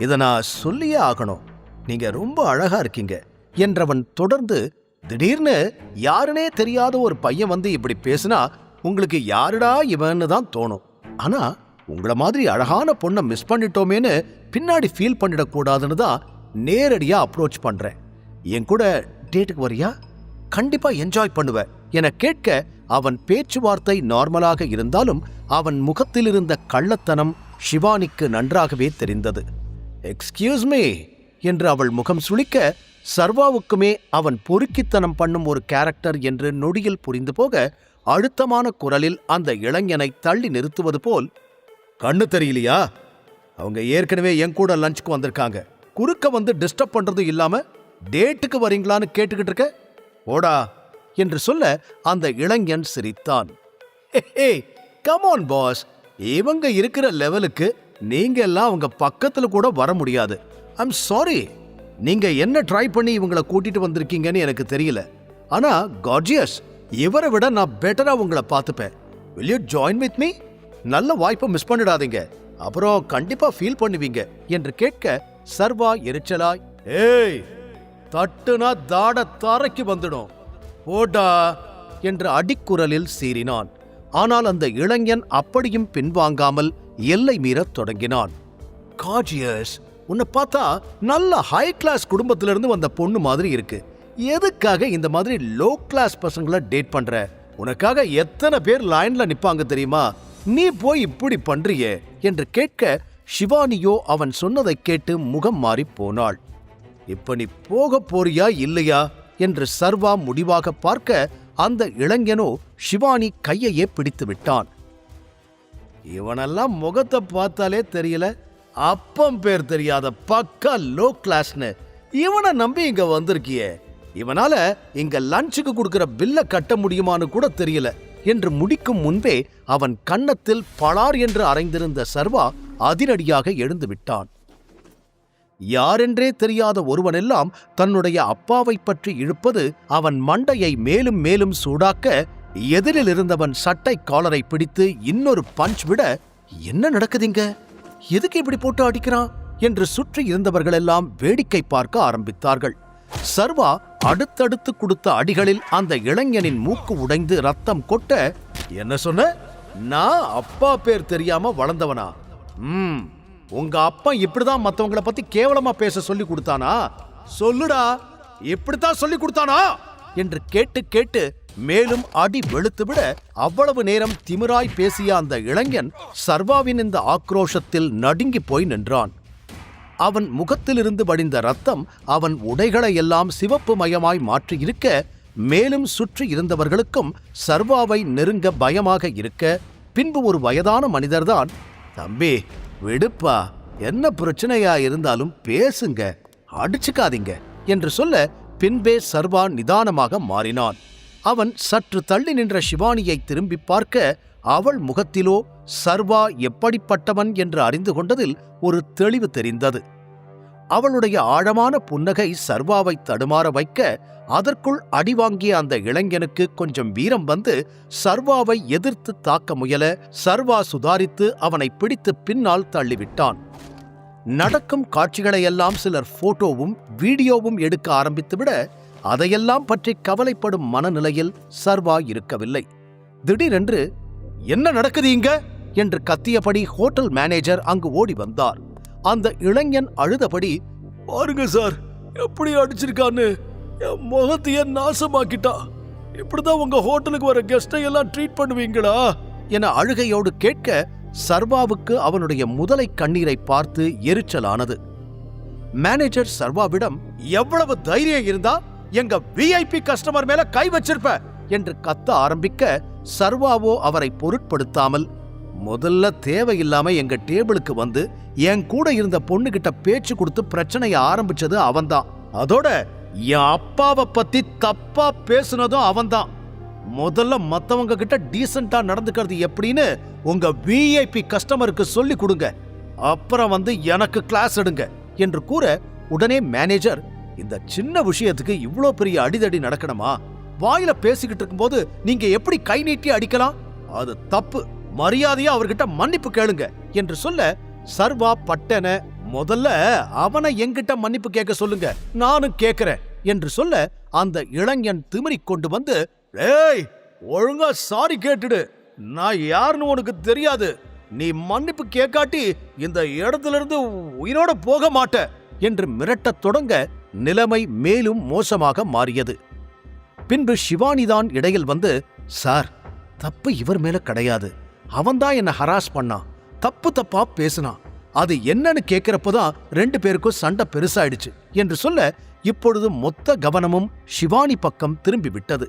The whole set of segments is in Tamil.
இதை நான் சொல்லியே ஆகணும். நீங்க ரொம்ப அழகா இருக்கீங்க என்றவன் தொடர்ந்து, திடீர்னு யாருனே தெரியாத ஒரு பையன் வந்து இப்படி பேசினா உங்களுக்கு யாருடா இவன்னு தான் தோணும். ஆனா உங்களை மாதிரி அழகான பொண்ணை மிஸ் பண்ணிட்டோமேன்னு பின்னாடி ஃபீல் பண்ணிடக்கூடாதுன்னு தான் நேரடியா அப்ரோச் பண்றேன். என் கூட டேட்டுக்கு வரியா? கண்டிப்பா என்ஜாய் பண்ணுவ என கேட்க அவன் பேச்சுவார்த்தை நார்மலாக இருந்தாலும் அவன் முகத்தில் இருந்த கள்ளத்தனம் ஷிவானிக்கு நன்றாகவே தெரிந்தது. எக்ஸ்கியூஸ் மீ என்று அவள் முகம் சுளிக்க, சர்வாவுக்குமே அவன் பொறுக்கித்தனம் பண்ணும் ஒரு கேரக்டர் என்று நொடியில் புரிந்து போக, அழுத்தமான குரலில் அந்த இளைஞனை தள்ளி நிறுத்துவது போல், கண்ணு தெரியலையா? அவங்க ஏற்கனவே என் கூட லஞ்சுக்கு வந்திருக்காங்க. குறுக்க வந்து டிஸ்டர்ப் பண்றது இல்லாம டேட்டுக்கு வரீங்களான்னு கேட்டுக்கிட்டு இருக்க, ஓடா என்று சொல்ல அந்த இளைஞன் சிரித்தான். ஹே கம் ஆன் பாஸ், இவங்க இருக்கிற லெவலுக்கு நீங்க எல்லாம் அவங்க பக்கத்துல கூட வர முடியாது. ஐம் சாரி, நீங்க என்ன ட்ரை பண்ணி இவங்களை கூட்டிட்டு வந்திருக்கீங்கன்னு எனக்கு தெரியல. ஆனா கார்ஜியஸ், இவரை விட நான் பெட்டரா உங்களை பார்த்துப்பேன். will you join with me? நல்ல வாய்ப்பை மிஸ் பண்ணிடாதீங்க, அப்புறம் கண்டிப்பா ஃபீல் பண்ணுவீங்க என்று கேட்க, சர்வா எரிச்சலாய், ஏய் தட்டுனா தாட தரைக்கு வந்துடும், ஓடா என்று அடிக்குரலில் சீறினான். ஆனால் அந்த இளைஞன் அப்படியும் பின்வாங்காமல் எல்லை மீறத் தொடங்கினான். கார்ஜியஸ், உன்னை பார்த்தா நல்ல ஹை கிளாஸ் குடும்பத்திலிருந்து வந்த பொண்ணு மாதிரி இருக்கு. எதுக்காக இந்த மாதிரி லோ கிளாஸ் பசங்களை டேட் பண்ற? உனக்காக எத்தனை பேர் லைன்ல நிப்பாங்க தெரியுமா? நீ போய் இப்படி பண்றியே என்று கேட்க, ஷிவானியோ அவன் சொன்னதை கேட்டு முகம் மாறி போனாள். இப்ப நீ போக போறியா இல்லையா என்று சர்வா முடிவாக பார்க்க, அந்த இளைஞனோ ஷிவானி கையையே பிடித்து விட்டான். இவனெல்லாம் முகத்தை பார்த்தாலே தெரியல, அப்பம் பேர் தெரியாத பக்கா லோ கிளாஸ்னு. இவனை நம்பி இங்க வந்திருக்கியே, இவனால இங்க லஞ்சுக்கு கொடுக்கிற பில்ல கட்ட முடியுமான்னு கூட தெரியல என்று முடிக்கும் முன்பே அவன் கன்னத்தில் பளார் என்று அரைந்திருந்த சர்வா அதிரடியாக எழுந்து விட்டான். யாரென்றே தெரியாத ஒருவனெல்லாம் தன்னுடைய அப்பாவை பற்றி இழுப்பது அவன் மண்டையை மேலும் மேலும் சூடாக்க, எதிரில் இருந்தவன் சட்டை காலரை பிடித்து இன்னொரு பஞ்ச் விட, என்ன நடக்குதுங்க, எதுக்கு இப்படி போட்டு அடிக்கிறான் என்று சுற்றி இருந்தவர்களெல்லாம் வேடிக்கை பார்க்க ஆரம்பித்தார்கள். சர்வா அடுத்தடுத்து கொடுத்த அடிகளில் அந்த இளைஞனின் மூக்கு உடைந்து ரத்தம் கொட்ட, என்ன சொன்ன? நான் அப்பா பேர் தெரியாம வளர்ந்தவனா? உங்க அப்பா இப்படிதான் மத்தவங்கள பத்தி கேவலமா பேச சொல்லி கொடுத்தானா? சொல்லுடா, இப்படித்தான் சொல்லி கொடுத்தானா என்று கேட்டு கேட்டு மேலும் அடி வெளுத்துவிட, அவ்வளவு நேரம் திமிராய் பேசிய அந்த இளைஞன் சர்வாவின் இந்த ஆக்ரோஷத்தில் நடுங்கி போய் நின்றான். அவன் முகத்திலிருந்து வடிந்த ரத்தம் அவன் உடைகளை எல்லாம் சிவப்பு மயமாய் மாற்றியிருக்க, மேலும் சுற்றி இருந்தவர்களுக்கும் சர்வாவை நெருங்க பயமாக இருக்க, பின்பு ஒரு வயதான மனிதர்தான், தம்பி விடுப்பா, என்ன பிரச்சனையா இருந்தாலும் பேசுங்க, அடிச்சுக்காதீங்க என்று சொல்ல, பின்பே சர்வா நிதானமாக மாறினான். அவன் சற்று தள்ளி நின்ற ஷிவானியை திரும்பி பார்க்க, அவள் முகத்திலோ சர்வா எப்படிப்பட்டவன் என்று அறிந்து கொண்டதில் ஒரு தெளிவு தெரிந்தது. அவளுடைய ஆழமான புன்னகை சர்வாவை தடுமாற வைக்க, அதற்குள் அடிவாங்கிய அந்த இளைஞனுக்கு கொஞ்சம் வீரம் வந்து சர்வாவை எதிர்த்து தாக்க முயல, சர்வா சுதாரித்து அவனை பிடித்து பின்னால் தள்ளிவிட்டான். நடக்கும் காட்சிகளையெல்லாம் சிலர் போட்டோவும் வீடியோவும் எடுக்க ஆரம்பித்துவிட, அதையெல்லாம் பற்றி கவலைப்படும் மனநிலையில் சர்வா இருக்கவில்லை. திடீரென்று, என்ன நடக்குது இங்க என்று கத்தியபடி ஹோட்டல் மேனேஜர் அங்கு ஓடி வந்தார். அந்த இளைஞன் அழுதபடி, பாருங்க சார், எப்படி அடிச்சிருக்கான்னு, என் முகத்தையே நாசமாக்கிட்டா. இப்படிதான் உங்க ஹோட்டலுக்கு வர கெஸ்டை எல்லாம் ட்ரீட் பண்ணுவீங்களா என அழுகையோடு கேட்க, சர்வாவுக்கு அவனுடைய முதலை கண்ணீரை பார்த்து எரிச்சலானது. மேனேஜர் சர்வாவிடம், எவ்வளவு தைரியம் இருந்தா எங்க விஐபி கஸ்டமர் மேல கை வச்சிருப்ப என்று கத்த ஆரம்பிக்க, சர்வாவோ அவரை பொருட்படுத்தாமல், முதல்ல தேவையில்லாம எங்க டேபிளுக்கு வந்து என் கூட இருந்த பொண்ணுகிட்ட பேச்சு கொடுத்து பிரச்சனைய ஆரம்பிச்சது அவன்தான். அதோட என் அப்பாவை பத்தி தப்பா பேசுனதும் அவன்தான். முதல்ல மத்தவங்க கிட்ட டீசென்டா நடந்துக்கிறது எப்படின்னு உங்க விஐபி கஸ்டமருக்கு சொல்லி கொடுங்க, அப்புறம் வந்து எனக்கு கிளாஸ் எடுங்க என்று கூற, உடனே மேனேஜர், இந்த சின்ன விஷயத்துக்கு இவ்ளோ பெரிய அடிதடி நடக்கணுமா? வாயில பேசிக்கிட்டு இருக்கும்போது நீங்க எப்படி கை நீட்டி அடிக்கலாம்? அது தப்பு, மரியாதையா அவர்கிட்ட மன்னிப்பு கேளுங்க என்று சொல்ல, சர்வா பட்டன முதல்ல அவனை என்கிட்ட மன்னிப்பு கேட்க சொல்லுங்க, நானும் கேட்கிறேன் என்று சொல்ல அந்த இளைஞன் திமிரிக் கொண்டு வந்து, ஏய், ஒழுங்கா சாரி கேட்டுடு, நான் யாருன்னு உனக்கு தெரியாது, நீ மன்னிப்பு கேட்காட்டி இந்த இடத்துல இருந்து உயிரோட போக மாட்ட என்று மிரட்டத் தொடங்க நிலைமை மேலும் மோசமாக மாறியது. பின்பு சிவானிதான் இடையில் வந்து, சார், தப்பு இவர் மேல கிடையாது, அவன்தான் என்ன ஹராஸ் பண்ணான், தப்பு தப்பா பேசினான், அது என்னன்னு கேட்கிறப்பதான் 2 பேருக்கும் சண்டை பெருசாயிடுச்சு என்று சொல்ல இப்பொழுது மொத்த கவனமும் சிவானி பக்கம் திரும்பி விட்டது.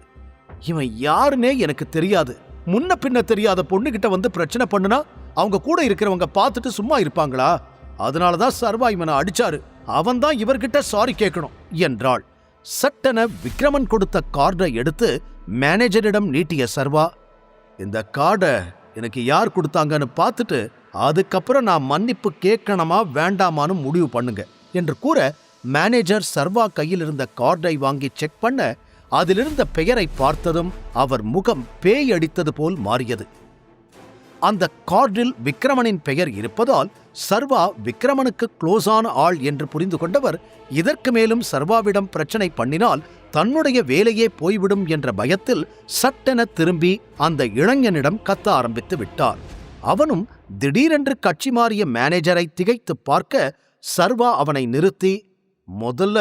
இவன் யாருன்னே எனக்கு தெரியாது, முன்ன பின்ன தெரியாத பொண்ணுகிட்ட வந்து பிரச்சனை பண்ணுனா அவங்க கூட இருக்கிறவங்க பார்த்துட்டு சும்மா இருப்பாங்களா? அதனாலதான் சர்வா இவனை அடிச்சாரு, அவன்தான் இவர்கிட்ட சாரி கேட்கணும் என்றாள். சட்டென விக்ரமன் கொடுத்த கார்டை எடுத்து மேனேஜரிடம் நீட்டிய சர்வா, இந்த கார்டை எனக்கு யார் கொடுத்தாங்கன்னு பார்த்துட்டு அதுக்கப்புறம் நான் மன்னிப்பு கேட்கணுமா வேண்டாமான்னு முடிவு பண்ணுங்க என்று கூற மேனேஜர் சர்வா கையில் இருந்த கார்டை வாங்கி செக் பண்ண அதிலிருந்த பெயரை பார்த்ததும் அவர் முகம் பேய் அடித்தது போல் மாறியது. அந்த கார்டில் விக்ரமனின் பெயர் இருப்பதால் சர்வா விக்ரமனுக்கு க்ளோஸான ஆள் என்று புரிந்து கொண்டவர் இதற்கு மேலும் சர்வாவிடம் பிரச்சனை பண்ணினால் தன்னுடைய வேலையே போய்விடும் என்ற பயத்தில் சட்டென திரும்பி அந்த இளைஞனிடம் கத்த ஆரம்பித்து விட்டார். அவனும் திடீரென்று கட்சி மாறிய மேனேஜரை திகைத்து பார்க்க சர்வா அவனை நிறுத்தி, முதல்ல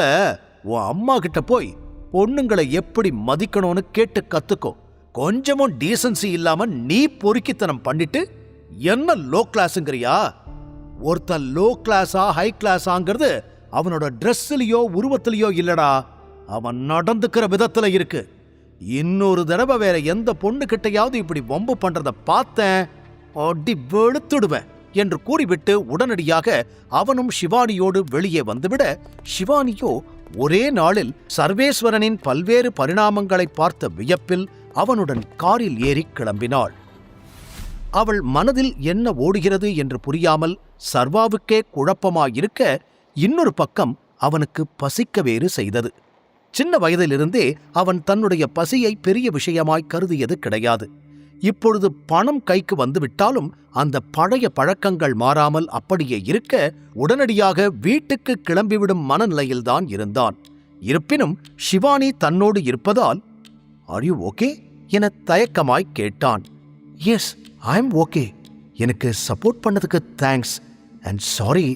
உன் அம்மா கிட்ட போய் பொண்ணுங்களை எப்படி மதிக்கணும்னு கேட்டு கத்துக்கோ, கொஞ்சமும் டீசன்சி இல்லாம நீ பொறுக்கித்தனம் பண்ணிட்டு என்ன லோ கிளாஸ்ங்கிறியா? ஒருத்தன் லோ கிளாஸா ஹை கிளாஸாங்கிறது அவனோட ட்ரெஸ்ஸிலேயோ உருவத்திலேயோ இல்லடா, அவன் நடந்துக்கிற விதத்துல இருக்கு. இன்னொரு தடவை வேற எந்த பொண்ணு கிட்டையாவது இப்படி வம்பு பண்றத பார்த்தேன், அடி வெளுத்துடுவேன் என்று கூறிவிட்டு உடனடியாக அவனும் சிவானியோடு வெளியே வந்துவிட, சிவானியோ ஒரே நாளில் சர்வேஸ்வரனின் பல்வேறு பரிணாமங்களை பார்த்த வியப்பில் அவனுடன் காரில் ஏறி கிளம்பினாள். அவள் மனதில் என்ன ஓடுகிறது என்று புரியாமல் சர்வாவுக்கே குழப்பமாயிருக்க, இன்னொரு பக்கம் அவனுக்கு பசிக்க வேறு செய்தது. சின்ன வயதிலிருந்தே அவன் தன்னுடைய பசியை பெரிய விஷயமாய் கருதியது கிடையாது. இப்பொழுது பணம் கைக்கு வந்துவிட்டாலும் அந்த பழைய பழக்கங்கள் மாறாமல் அப்படியே இருக்க உடனடியாக வீட்டுக்கு கிளம்பிவிடும் மனநிலையில்தான் இருந்தான். இருப்பினும் சிவானி தன்னோடு இருப்பதால், ஆர் யூ ஓகே என தயக்கமாய் கேட்டான். எஸ், ஐ எம் ஓகே, எனக்கு சப்போர்ட் பண்ணதுக்கு தேங்க்ஸ் அண்ட் சாரி,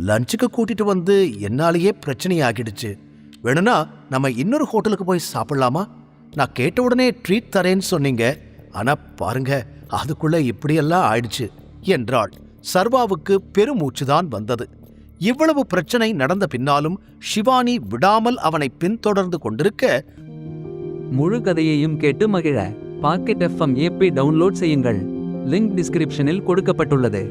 லஞ்சுக்கு கூட்டிட்டு வந்து என்னாலேயே பிரச்சனையாகிடுச்சு, வேணும்னா நம்ம இன்னொரு ஹோட்டலுக்கு போய் சாப்பிடலாமா? நான் கேட்ட உடனே ட்ரீட் தரேன்னு சொன்னீங்க, ஆனா பாருங்க அதுக்குள்ள இப்படியெல்லாம் ஆயிடுச்சு என்றாள். சர்வாவுக்கு பெருமூச்சுதான் வந்தது. இவ்வளவு பிரச்சனை நடந்த பின்னாலும் சிவானி விடாமல் அவனை பின்தொடர்ந்து கொண்டிருக்க, முழு கதையையும் கேட்டு மகிழ பாக்கெட் FM ஆப்பை டவுன்லோட் செய்யுங்கள். லிங்க் டிஸ்கிரிப்ஷனில் கொடுக்கப்பட்டுள்ளது.